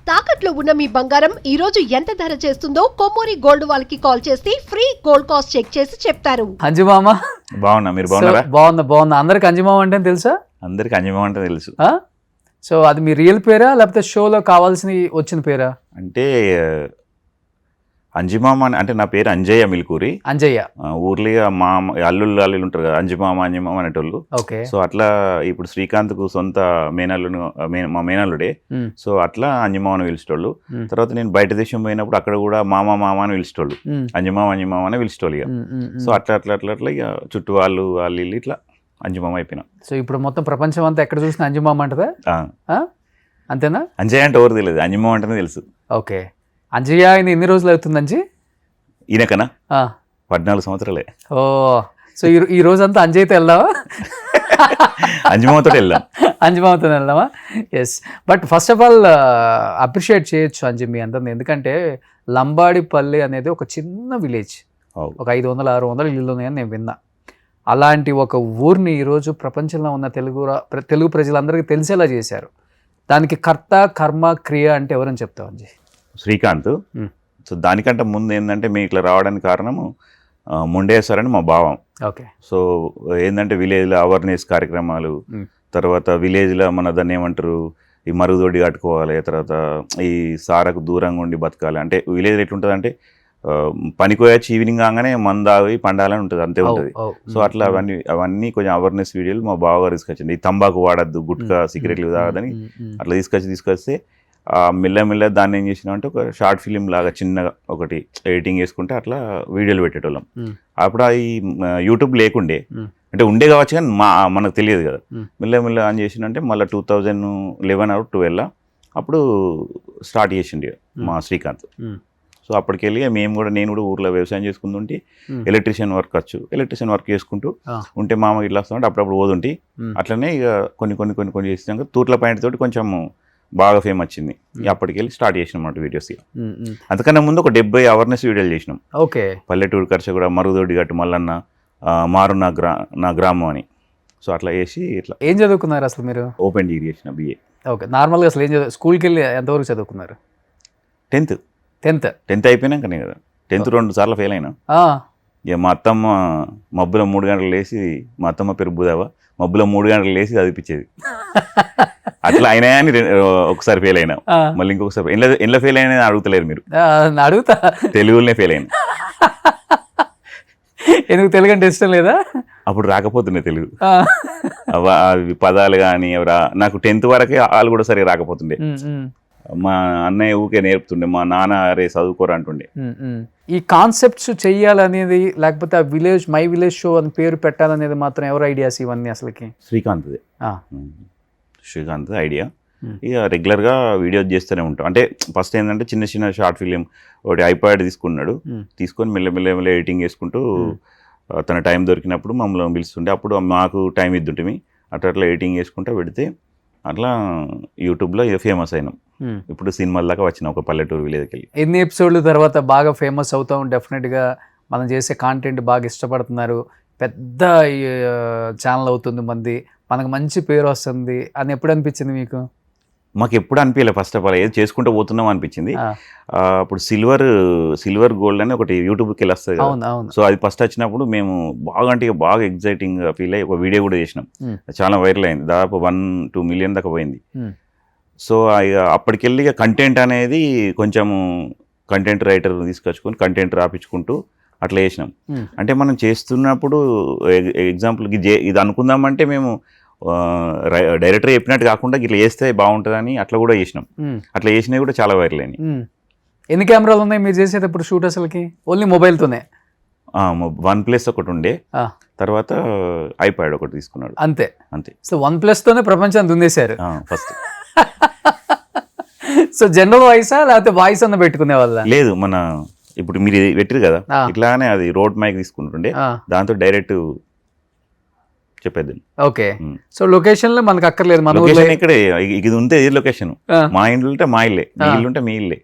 తాకట్లో ఉన్న మీ బంగారం ఈ రోజు ఎంత ధర చేస్తుందో కొమ్మూరి గోల్డ్ వాళ్ళకి కాల్ చేసి ఫ్రీ గోల్డ్ కాస్ట్ చెక్ చేసి చెప్తారు. అంజుమామ బాగున్నా, మీరు బాగున్నారా? బాగున్నా. అందరికి అంజుమామ అంటే తెలుసా? అందరికి అంజమామ అంటే తెలుసు. సో అది మీ రియల్ పేరా లేకపోతే షోలో కావాల్సిన వచ్చిన పేరా? అంటే అంజమామ అంటే నా పేరు అంజయ్య మిల్కూరి. అంజయ్య ఊర్లో మా అల్లుళ్ళు ఉంటారు కదా, అంజమామ అనేటోళ్ళు. ఓకే. సో అట్లా ఇప్పుడు శ్రీకాంత్ కు సొంత మేనల్లును మా మేనల్లుడే. సో అట్లా అంజమామ అని పిలిచేటోళ్ళు. తర్వాత నేను బయట దేశం పోయినప్పుడు అక్కడ కూడా మామ అని పిలిచేటోళ్ళు. అంజమామ అని పిలిచేటోళ్ళు. ఇక సో అట్లా ఇక చుట్టూ వాళ్ళు ఇల్లు ఇట్లా అంజమామ అయిపోయినా. సో ఇప్పుడు మొత్తం ప్రపంచం అంతా ఎక్కడ చూసినా అంజమామ అంటదా? అంతేనా? అంజయ్య అంటే ఎవరు తెలియదు, అంజమామ అంటేనే తెలుసు. ఓకే. అంజయ్య ఆయన ఎన్ని రోజులు అవుతుంది అంజీ? ఈయనకనా 14 సంవత్సరాలే. ఓ, సో ఈ రోజంతా అంజయ్యతో వెళ్దామా? అంజమామతో వెళ్దాం. అంజమామతో వెళ్దామా? Yes. But first of all appreciate చేయొచ్చు అంజీ మీ అందరిని, ఎందుకంటే లంబాడిపల్లి అనేది ఒక చిన్న విలేజ్, ఒక 500-600 ఇల్లు ఉన్నాయని నేను విన్నా. అలాంటి ఒక ఊరిని ఈరోజు ప్రపంచంలో ఉన్న తెలుగు ప్రజలందరికీ తెలిసేలా చేశారు. దానికి కర్త కర్మ క్రియ అంటే ఎవరని చెప్తావు అంజీ? శ్రీకాంత్. సో దానికంటే ముందు ఏంటంటే మేము ఇట్లా రావడానికి కారణము ముండేశ్వర్ అని మా భావం. ఓకే. సో ఏంటంటే విలేజ్లో అవేర్నెస్ కార్యక్రమాలు, తర్వాత విలేజ్లో మన దాన్ని ఏమంటారు, ఈ మరుగుదొడ్డి కట్టుకోవాలి, తర్వాత ఈ సారకు దూరంగా ఉండి బతకాలి. అంటే విలేజ్లో ఎట్లుంటుంది అంటే పనికోయొచ్చి ఈవినింగ్ కాగానే మందావి పండాలని ఉంటుంది, అంతే ఉంటుంది. సో అట్లా అవన్నీ కొంచెం అవేర్నెస్ వీడియోలు మా బావగారు తీసుకొచ్చింది. ఈ తంబాకు వాడద్దు, గుట్కా సిగరెట్లు తాగదని అట్లా తీసుకొస్తే మెల్ల దాన్ని ఏం చేసినాం అంటే ఒక షార్ట్ ఫిలిం లాగా చిన్నగా ఒకటి ఎడిటింగ్ చేసుకుంటే అట్లా వీడియోలు పెట్టేటోళ్ళం. అప్పుడు ఈ యూట్యూబ్ లేకుండే, అంటే ఉండే కావచ్చు కానీ మనకు తెలియదు కదా. మెల్ల అని చేసిందంటే మళ్ళీ 2011 or 12 అప్పుడు స్టార్ట్ చేసిండే మా శ్రీకాంత్. సో అప్పటికెళ్ళి నేను కూడా ఊర్లో వ్యవసాయం చేసుకుంటుంటే ఎలక్ట్రీషియన్ వర్క్ చేసుకుంటూ ఉంటే మామ ఇట్లా వస్తుంటే అప్పుడప్పుడు పోతుంటే అట్లనే ఇక కొన్ని చేసినాక తూట్ల పాయింట్ తోటి కొంచెం బాగా ఫేమ్ వచ్చింది. అప్పటికెళ్ళి స్టార్ట్ చేసినాం అన్నమాట వీడియోస్. అంతకన్నా ముందు ఒక 70 అవేర్నెస్ వీడియోలు చేసినాం. ఓకే. పల్లెటూరు ఖర్చు కూడా, మరుగుదొడ్డి గట్టు మల్లన్న, మారు నా గ్రామం అని. సో అట్లా చేసి ఇట్లా. ఏం చదువుకున్నారు అసలు మీరు? ఓపెన్ డిగ్రీ చేసిన, BA. ఓకే. నార్మల్గా అసలు ఏం స్కూల్కి వెళ్ళి ఎంతవరకు చదువుకున్నారు? 10th అయిపోయినాకనే కదా. 10th 2 సార్లు ఫెయిల్ అయినా. ఇక మా అత్తమ్మ మబ్బులో 3 గంటలు లేచి, మా అత్తమ్మ పేరు బుధావా, మబ్బులో 3 గంటలు లేచి చదివిపించేది. అట్లా అయినా అని ఒకసారి ఫెయిల్ అయినా, మళ్ళీ ఇంకొకసారి ఎందులో ఫెయిల్ అయినా అడుగుతలేరు మీరు. అడుగుతా. తెలుగులోనే ఫెయిల్ అయినా. ఎందుకు? తెలుగు అంటే ఇష్టం లేదా? అప్పుడు రాకపోతుండే తెలుగు, అవి పదాలు కానీ నాకు 10th వరకే వాళ్ళు కూడా సరిగా రాకపోతుండే. మా అన్నయ్య ఊకే నేర్పుతుండే, మా నాన్న అరే చదువుకోరా అంటుండే. ఈ కాన్సెప్ట్స్ చెయ్యాలనేది, లేకపోతే ఆ మై విలేజ్ షో అని పేరు పెట్టాలనేది మాత్రం ఎవరు ఐడియాస్ ఇవన్నీ అసలుకి? శ్రీకాంత్ ఐడియా. ఇక రెగ్యులర్గా వీడియోస్ చేస్తూనే ఉంటాం. అంటే ఫస్ట్ ఏంటంటే చిన్న షార్ట్ ఫిలిం ఒకటి ఐప్యాడ్ తీసుకొని మెల్ల ఎడిటింగ్ చేసుకుంటూ తన టైం దొరికినప్పుడు మమ్మల్ని పిలుస్తుండే. అప్పుడు మాకు టైం ఇద్దుంటే అట్లా ఎడిటింగ్ చేసుకుంటూ పెడితే అట్లా యూట్యూబ్లో ఫేమస్ అయినాం. ఇప్పుడు సినిమాల దాకా వచ్చిన ఒక పల్లెటూరు విలేజ్కి వెళ్ళి. ఎన్ని ఎపిసోడ్ల తర్వాత బాగా ఫేమస్ అవుతాం? డెఫినెట్గా మనం చేసే కాంటెంట్ బాగా ఇష్టపడుతున్నారు, పెద్ద ఛానల్ అవుతుంది మంది, మనకు మంచి పేరు వస్తుంది అని ఎప్పుడు అనిపించింది మీకు? మాకు ఎప్పుడు అనిపించలే. ఫస్ట్ ఆఫ్ ఆల్ ఏది చేసుకుంటూ పోతున్నాం అనిపించింది. అప్పుడు సిల్వర్ గోల్డ్ అని ఒకటి యూట్యూబ్కి వెళ్ళి వస్తుంది కదా. సో అది ఫస్ట్ వచ్చినప్పుడు మేము బాగా ఎగ్జైటింగ్ ఫీల్ అయ్యి ఒక వీడియో కూడా చేసినాం. చాలా వైరల్ అయింది, దాదాపు 1-2 మిలియన్ దాకా పోయింది. సో అప్పటికెళ్ళి కంటెంట్ అనేది కొంచెము కంటెంట్ రైటర్ తీసుకొచ్చుకొని కంటెంట్ రాపించుకుంటూ అట్లా చేసినాం. అంటే మనం చేస్తున్నప్పుడు ఎగ్జాంపుల్ ఇది అనుకుందామంటే మేము డైరెక్టర్ చెప్పినట్టు కాకుండా ఇట్లా చేస్తే బాగుంటుందని అట్లా కూడా చేసినాం. అట్లా చేసినవి కూడా చాలా వైరల్ అయినాయి. ఎన్ని కెమెరాలు ఉన్నాయి మీరు చేసేటప్పుడు షూట్? అసలుకి ఓన్లీ మొబైల్తోనే? OnePlus ఒకటి ఉండే, తర్వాత ఐప్యాడ్ ఒకటి తీసుకున్నాడు, అంతే. సో OnePlus తోనే ప్రపంచాన్ని దున్నేశారు ఫస్ట్. సో జనరల్ వాయిసా లేకపోతే వాయిస్ అన్న పెట్టుకునే వాళ్ళ? లేదు, మన ఇప్పుడు మీరు పెట్టారు కదా ఇట్లానే అది రోడ్ మైక్ తీసుకుంటుండే, దాంతో డైరెక్ట్ చెప్పేది. ఓకే. సో లొకేషన్ లో మనకు అక్కర్లేదు, మన ఇక్కడ ఇది ఉంటే ఇది లొకేషన్. మా ఇంట్లో ఉంటే మా ఇల్లే, మీ ఇల్లు ఉంటే మీ ఇల్లే,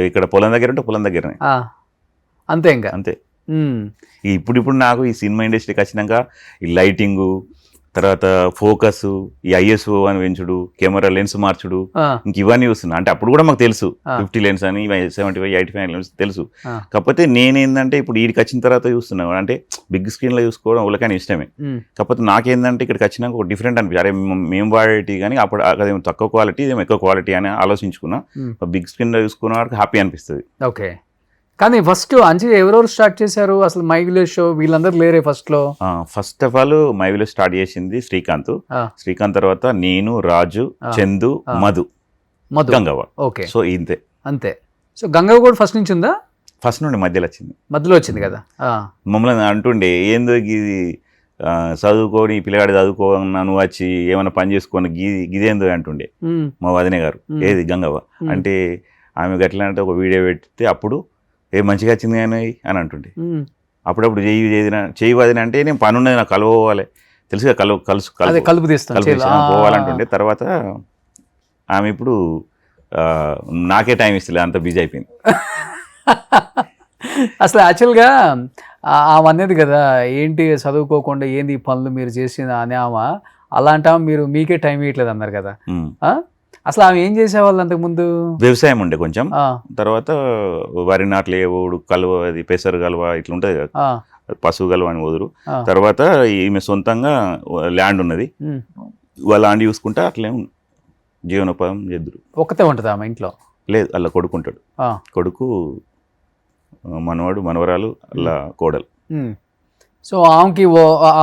ఇక్కడ పొలం దగ్గర ఉంటే పొలం దగ్గరనే, అంతే. ఇంకా అంతే. ఇప్పుడు నాకు ఈ సినిమా ఇండస్ట్రీకి వచ్చినాక ఈ లైటింగు తర్వాత ఫోకస్, ఈ ISO అని పెంచుడు, కెమెరా లెన్స్ మార్చుడు, ఇంక ఇవన్నీ చూస్తున్నా. అంటే అప్పుడు కూడా మాకు తెలుసు 50 లెన్స్ అని 75, 85 లెన్స్ తెలుసు. కాకపోతే నేనేందంటే ఇప్పుడు వీడికి వచ్చిన తర్వాత చూస్తున్నా, అంటే బిగ్ స్క్రీన్ లో చూసుకోవడం వాళ్ళకని ఇష్టమే. కాకపోతే నాకేందంటే ఇక్కడికి వచ్చినాక ఒక డిఫరెంట్ అనిపించింది. అరే మేము వాడేటి కానీ అప్పుడు అదేమో తక్కువ క్వాలిటీ, ఇదేమో ఎక్కువ క్వాలిటీ అని ఆలోచించుకున్నా. బిగ్ స్క్రీన్ లో చూసుకున్న వాడికి హ్యాపీ అనిపిస్తుంది. ఓకే. కానీ ఫస్ట్ అంజి ఎవరెవరు స్టార్ట్ చేశారు అసలు మై విలేజ్ షో? వీళ్ళందరూ లేరే ఫస్ట్ లో? First of all my village start చేసింది శ్రీకాంత్. శ్రీకాంత్ తర్వాత నేను, రాజు, చందు, మధు, గంగవ్వ. ఓకే. సో ఇంతే, అంతే. సో గంగవ్వ కూడా ఫస్ట్ నుంచి ఉందా? ఫస్ట్ నుండి మధ్యలో వచ్చింది కదా. మమ్మల్ని అంటుండే ఏందో ఇది చదువుకొని పిల్లగాడి చదువుకోన్నా నువ్వు వచ్చి ఏమైనా పని చేసుకొని గిదేందో అంటుండే మా వదినే గారు. ఏది గంగవ్వ అంటే ఆమె గట్లా అంటే ఒక వీడియో పెడితే అప్పుడు మంచిగా వచ్చింది కానీ అని అంటుండే. అప్పుడప్పుడు చెయ్యి వదిన అంటే నేను పని ఉన్నది నాకు కలవాలి తెలుసుగా, కలుపు పోవాలంటుండే. తర్వాత ఆమె ఇప్పుడు నాకే టైం ఇస్తలే, అంత బిజీ అయిపోయింది. అసలు యాక్చువల్గా ఆమె అనేది కదా, ఏంటి చదువుకోకుండా ఏంది ఈ పనులు మీరు చేసిన అని ఆమె, అలాంటి మీరు మీకే టైం ఇవ్వట్లేదు అన్నారు కదా. అసలు ఆమె ఏం చేసేవాళ్ళు అంతకుముందు? వ్యవసాయం ఉండే కొంచెం, తర్వాత వరి నాట్లు ఏవోడు, కలువ, అది పెసరు కలువ ఇట్లా ఉంటుంది కదా, పశువు కలువ అని వదురు. తర్వాత ఈమె సొంతంగా ల్యాండ్ ఉన్నది, వాళ్ళ ల్యాండ్ చూసుకుంటా అట్లే జీవనోపాధం చేద్దరు. ఒక్కతే ఉంటుంది ఆమె ఇంట్లో? లేదు, అలా కొడుకుంటాడు. కొడుకు, మనవాడు, మనవరాలు, అలా కోడలు. సో ఆమెకి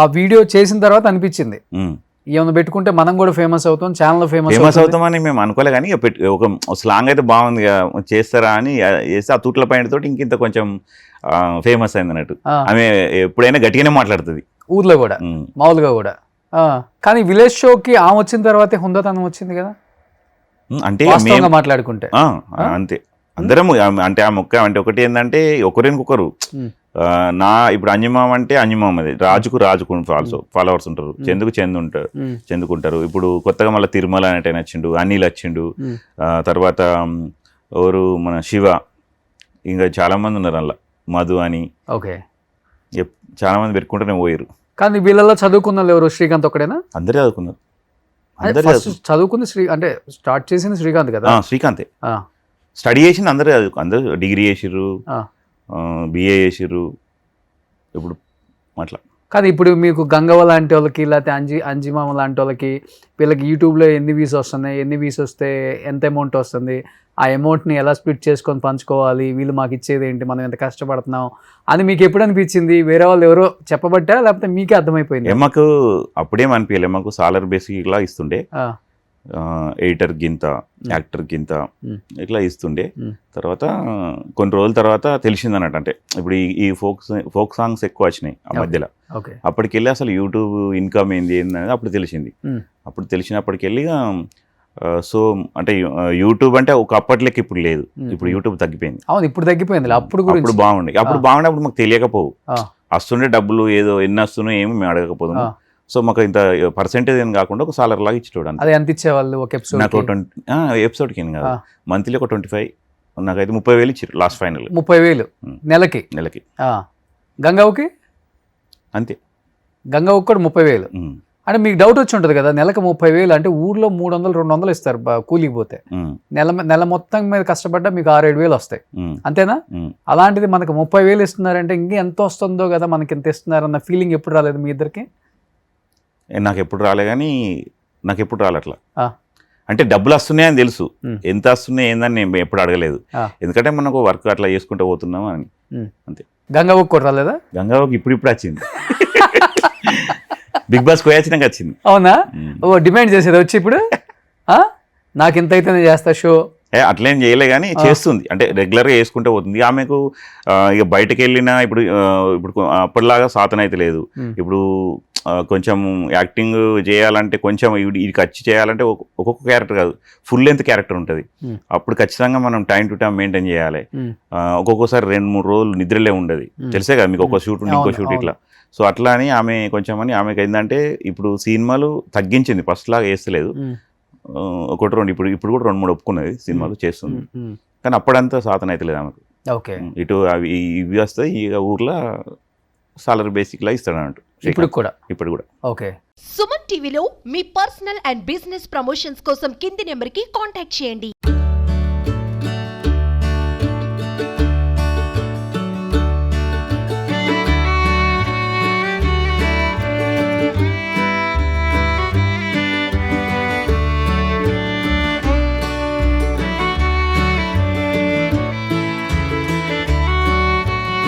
ఆ వీడియో చేసిన తర్వాత అనిపించింది ఏమన్నా పెట్టుకుంటే మనం కూడా ఫేమస్ అవుతాం, ఛానల్ ఫేమస్ అవుతామని మేము అనుకోలే. కానీ ఒక స్లాంగ్ అయితే బాగుంది చేస్తారా అని చేస్తే ఆ తూట్ల పైన తోటి ఇంకింత కొంచెం ఫేమస్ అయింది అన్నట్టు. ఆమె ఎప్పుడైనా గట్టిగానే మాట్లాడుతుంది ఊర్లో కూడా, మామూలుగా కూడా. కానీ విలేజ్ షోకి ఆమె వచ్చిన తర్వాతే హుందాతనం వచ్చింది కదా, అంటే మాట్లాడుకుంటే. అంతే, అందరం అంటే ఆ మొక్క అంటే ఒకటి ఏంటంటే ఒకరికొకరు. ఇప్పుడు అంజమామ అంటే అంజమామది, రాజుకు ఫాలోవర్స్ ఉంటారు, చందుకు చెందుకుంటారు. ఇప్పుడు కొత్తగా మళ్ళీ తిరుమల అంటే నచ్చిండు, అనిల్ వచ్చిండు, తర్వాత ఎవరు మన శివ, ఇంకా చాలా మంది ఉన్నారు అలా, మధు అని. ఓకే, చాలా మంది పెట్టుకుంటూనే పోయారు. కానీ వీళ్ళలో చదువుకున్న వాళ్ళు ఎవరు? శ్రీకాంత్ ఒకడేనా? అందరే చదువుకున్నారు. చదువుకుంది అంటే స్టార్ట్ చేసింది శ్రీకాంత్ కదా? శ్రీకాంతే స్టడీ చేసింది. అందరూ డిగ్రీ చేసిర్రు, BA చేసిర్రు. ఇప్పుడు అట్లా కాదు, ఇప్పుడు మీకు గంగవ్వ లాంటి వాళ్ళకి, లేకపోతే అంజిమామ లాంటి వాళ్ళకి, వీళ్ళకి యూట్యూబ్లో ఎన్ని వ్యూస్ వస్తున్నాయి, ఎన్ని వ్యూస్ వస్తే ఎంత అమౌంట్ వస్తుంది, ఆ అమౌంట్ని ఎలా స్ప్లిట్ చేసుకొని పంచుకోవాలి, వీళ్ళు మాకు ఇచ్చేది ఏంటి, మనం ఎంత కష్టపడుతున్నాం అని మీకు ఎప్పుడు అనిపించింది? వేరే వాళ్ళు ఎవరో చెప్పబట్టా లేకపోతే మీకే అర్థమైపోయింది? మాకు అప్పుడేం అనిపించలే, మాకు సాలర్ బేసిక్ ఇలా ఇస్తుండే, ఎడిటర్ గింత, యాక్టర్ గింత ఇట్లా ఇస్తుండే. తర్వాత కొన్ని రోజుల తర్వాత తెలిసింది అన్నట్టు, అంటే ఇప్పుడు ఈ ఫోక్ సాంగ్స్ ఎక్కువ వచ్చినాయి ఆ మధ్యలో. అప్పటికెళ్ళి అసలు యూట్యూబ్ ఇన్కమ్ ఏంది అనేది అప్పుడు తెలిసింది. అప్పుడు తెలిసినప్పటికెళ్ళి సో అంటే యూట్యూబ్ అంటే ఒక అప్పట్లకి ఇప్పుడు లేదు, ఇప్పుడు యూట్యూబ్ తగ్గిపోయింది. అవును, ఇప్పుడు తగ్గిపోయింది. అప్పుడు బాగుండే, అప్పుడు మాకు తెలియకపోవు, వస్తుండే డబ్బులు ఏదో ఎన్ని వస్తున్నాయో ఏమి మేము అడగకపోదు. సో మాకు ఇంత పర్సెంటేజ్ ఏం కాకుండా ఒక సాలర్ లాగా ఇచ్చేటోడు. అది ఎంత ఇచ్చేవాళ్ళు ఒక ఎపిసోడ్? నాకు ఎపిసోడ్కి ఏం కాదు, మంత్లీ ఒక 25, నాకైతే 30,000 ఇచ్చారు లాస్ట్ ఫైనల్. 30,000 నెలకి. గంగవ్వకి అంతే, గంగవ్వకి కూడా 30,000. అంటే మీకు డౌట్ వచ్చి ఉంటుంది కదా, నెలకు 30,000 అంటే ఊర్లో 300-200 ఇస్తారు కూలికి పోతే, నెల మొత్తం మీద కష్టపడ్డా మీకు 6-7 వస్తాయి, అంతేనా? అలాంటిది మనకు 30,000 ఇస్తున్నారంటే ఇంక ఎంత వస్తుందో కదా, మనకి ఎంత ఇస్తున్నారన్న ఫీలింగ్ ఎప్పుడు రాలేదు మీ ఇద్దరికి? నాకు ఎప్పుడు రాలే, కానీ నాకు ఎప్పుడు రాలే అట్లా. అంటే డబ్బులు వస్తున్నాయని తెలుసు, ఎంత వస్తున్నాయి ఏందని నేను ఎప్పుడు అడగలేదు, ఎందుకంటే మనకు వర్క్ అట్లా చేసుకుంటూ పోతున్నాం అని. అంతే. గంగవ్వకి కూడా రాలేదా? గంగవ్వకి ఇప్పుడు వచ్చింది, బిగ్ బాస్ పోయాచినాక వచ్చింది. అవునా? ఓ డిమాండ్ చేసేది వచ్చి ఇప్పుడు నాకు ఇంత అయితే చేస్తా షో, అట్లేం చేయలే కానీ చేస్తుంది, అంటే రెగ్యులర్గా చేసుకుంటూ పోతుంది. ఆమెకు ఇక బయటకు వెళ్ళినా ఇప్పుడు అప్పటిలాగా సాధన అయితే లేదు. ఇప్పుడు కొంచెం యాక్టింగ్ చేయాలంటే కొంచెం ఇది వచ్చి చేయాలంటే ఒక్కొక్క క్యారెక్టర్ కాదు, ఫుల్ లెంత్ క్యారెక్టర్ ఉంటుంది. అప్పుడు ఖచ్చితంగా మనం టైం టు టైం మెయింటైన్ చేయాలి. ఒక్కొక్కసారి 2-3 రోజులు నిద్రలే ఉండదు, తెలిసే కదా మీకు, ఒక షూట్ ఇంకో షూట్ ఇట్లా. సో అట్లా అని ఆమె కొంచెం అని ఆమెకి ఏంటంటే ఇప్పుడు సినిమాలు తగ్గించింది, ఫస్ట్ లాగా వేస్తలేదు, 1-2 ఇప్పుడు కూడా 2-3 ఒప్పుకున్నది సినిమాలు చేస్తుంది, కానీ అప్పుడంతా సాధన అయితే లేదు ఆమెకు. ఇటు అవి ఇవి వస్తాయి, ఇక ఊర్లో సాలరీ బేసిక్లా ఇస్తాడు అన్నట్టు ఇప్పుడు కూడా. ఇప్పుడు కూడా. ఓకే. సుమన్ టీవీలో మీ పర్సనల్ అండ్ బిజినెస్ ప్రమోషన్స్ కోసం కింది నెంబర్కి కాంటాక్ట్ చేయండి.